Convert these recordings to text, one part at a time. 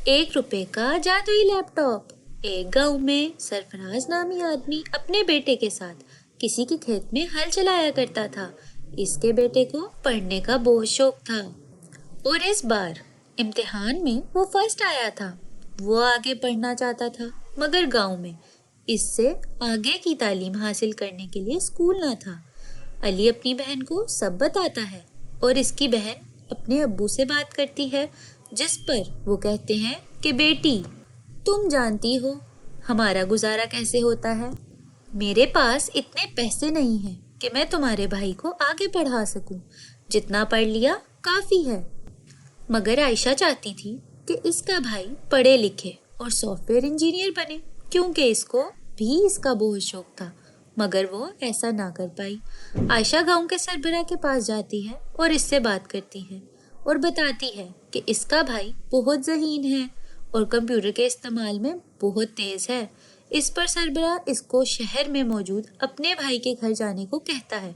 1 रुपए का जादुई लैपटॉप। एक गांव में सरफराज नामी आदमी अपने बेटे के साथ किसी के खेत में हल चलाया करता था। इसके बेटे को पढ़ने का बहुत शौक था और इस बार इम्तिहान में वो फर्स्ट आया था। वो आगे पढ़ना चाहता था, मगर गांव में इससे आगे की तालीम हासिल करने के लिए स्कूल ना था। अली अपनी बहन को सब बताता है और इसकी बहन अपने अब्बू से बात करती है, जिस पर वो कहते हैं कि बेटी, तुम जानती हो हमारा गुजारा कैसे होता है। मेरे पास इतने पैसे नहीं हैं कि मैं तुम्हारे भाई को आगे पढ़ा सकूं। जितना पढ़ लिया काफी है। मगर आयशा चाहती थी कि इसका भाई पढ़े लिखे और सॉफ्टवेयर इंजीनियर बने, क्योंकि इसको भी इसका बहुत शौक था। मगर वो ऐसा ना कर पाई। आयशा गांव के सरबरा के पास जाती है और इससे बात करती है और बताती है कि इसका भाई बहुत ज़हीन है और कंप्यूटर के इस्तेमाल में बहुत तेज है। इस पर सरबरा इसको शहर में मौजूद अपने भाई के घर जाने को कहता है।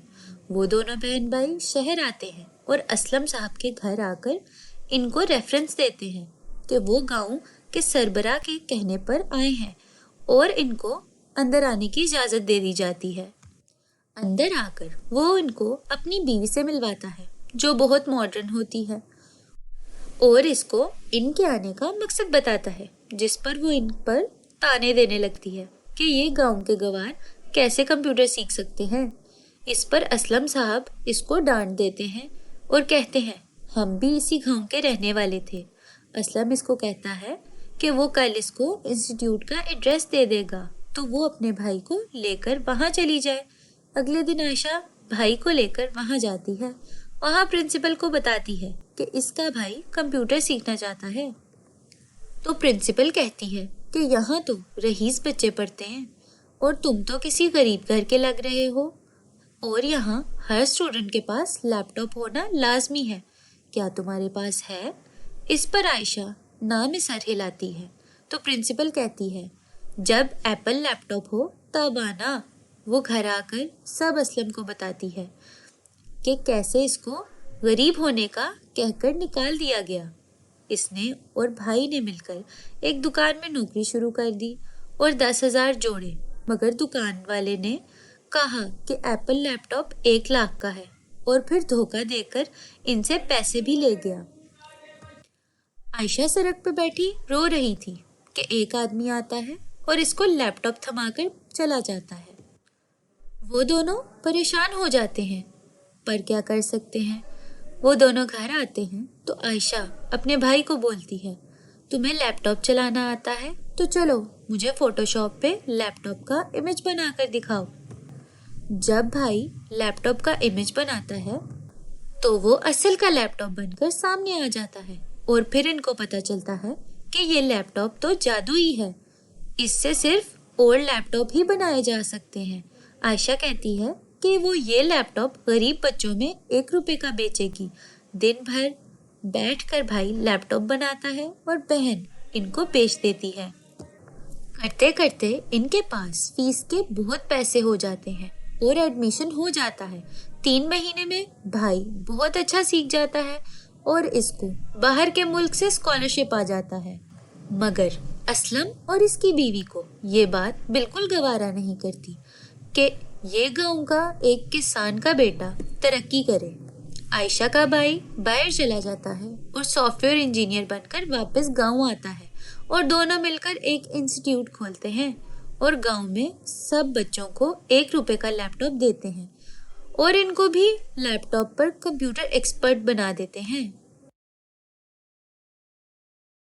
वो दोनों बहन भाई शहर आते हैं और असलम साहब के घर आकर इनको रेफरेंस देते हैं कि वो गांव के सरबरा के कहने पर आए हैं और इनको अंदर आने की इजाज़त दे दी जाती है। अंदर आकर वो इनको अपनी बीवी से मिलवाता है, जो बहुत मॉडर्न होती है, और इसको इनके आने का मकसद बताता है, जिस पर वो इन पर ताने देने लगती है कि ये गांव के गवार कैसे कंप्यूटर सीख सकते हैं। इस पर असलम साहब इसको डांट देते हैं और कहते हैं, हम भी इसी गांव के रहने वाले थे। असलम इसको कहता है कि वो कल इसको इंस्टीट्यूट का एड्रेस दे देगा, तो वो अपने भाई को लेकर वहाँ चली जाए। अगले दिन आयशा भाई को लेकर वहाँ जाती है। वहाँ प्रिंसिपल को बताती है कि इसका भाई कंप्यूटर सीखना चाहता है। तो प्रिंसिपल कहती है कि यहाँ तो रईस बच्चे पढ़ते हैं और तुम तो किसी गरीब घर के लग रहे हो, और यहाँ हर स्टूडेंट के पास लैपटॉप होना लाजमी है। क्या तुम्हारे पास है? इस पर आयशा ना में सर हिलाती है। तो प्रिंसिपल कहती है, जब एप्पल लैपटॉप हो तब आना। वो घर आकर सब असलम को बताती है कि कैसे इसको गरीब होने का कहकर निकाल दिया गया। इसने और भाई ने मिलकर एक दुकान में नौकरी शुरू कर दी और 10,000 जोड़े, मगर दुकान वाले ने कहा कि एप्पल लैपटॉप 1 लाख का है और फिर धोखा देकर इनसे पैसे भी ले गया। आयशा सड़क पर बैठी रो रही थी कि एक आदमी आता है और इसको लैपटॉप थमाकर चला जाता है। वो दोनों परेशान हो जाते हैं, पर क्या कर सकते हैं। वो दोनों घर आते हैं तो आयशा अपने भाई को बोलती है, तुम्हें लैपटॉप चलाना आता है तो चलो मुझे फोटोशॉप पे लैपटॉप का इमेज बनाकर दिखाओ। जब भाई लैपटॉप का इमेज बनाता है तो वो असल का लैपटॉप बनकर सामने आ जाता है और फिर इनको पता चलता है कि ये लैपटॉप तो जादुई है। इससे सिर्फ ओल्ड लैपटॉप ही बनाए जा सकते हैं। आयशा कहती है कि वो ये लैपटॉप गरीब बच्चों में 1 रुपए का बेचेगी। दिन भर बैठकर भाई लैपटॉप बनाता है और बहन इनको बेच देती है। करते करते इनके पास फीस के बहुत पैसे हो जाते हैं और एडमिशन हो जाता है। 3 महीने में भाई बहुत अच्छा सीख जाता है और इसको बाहर के मुल्क से स्कॉलरशिप आ जाता है। मगर असलम और इसकी बीवी को ये बात बिल्कुल गवारा नहीं करती कि ये गांव का एक किसान का बेटा तरक्की करे। आयशा का भाई बाहर चला जाता है और सॉफ्टवेयर इंजीनियर बनकर वापस गांव आता है और दोनों मिलकर एक इंस्टीट्यूट खोलते हैं और गांव में सब बच्चों को 1 रुपए का लैपटॉप देते हैं और इनको भी लैपटॉप पर कंप्यूटर एक्सपर्ट बना देते हैं।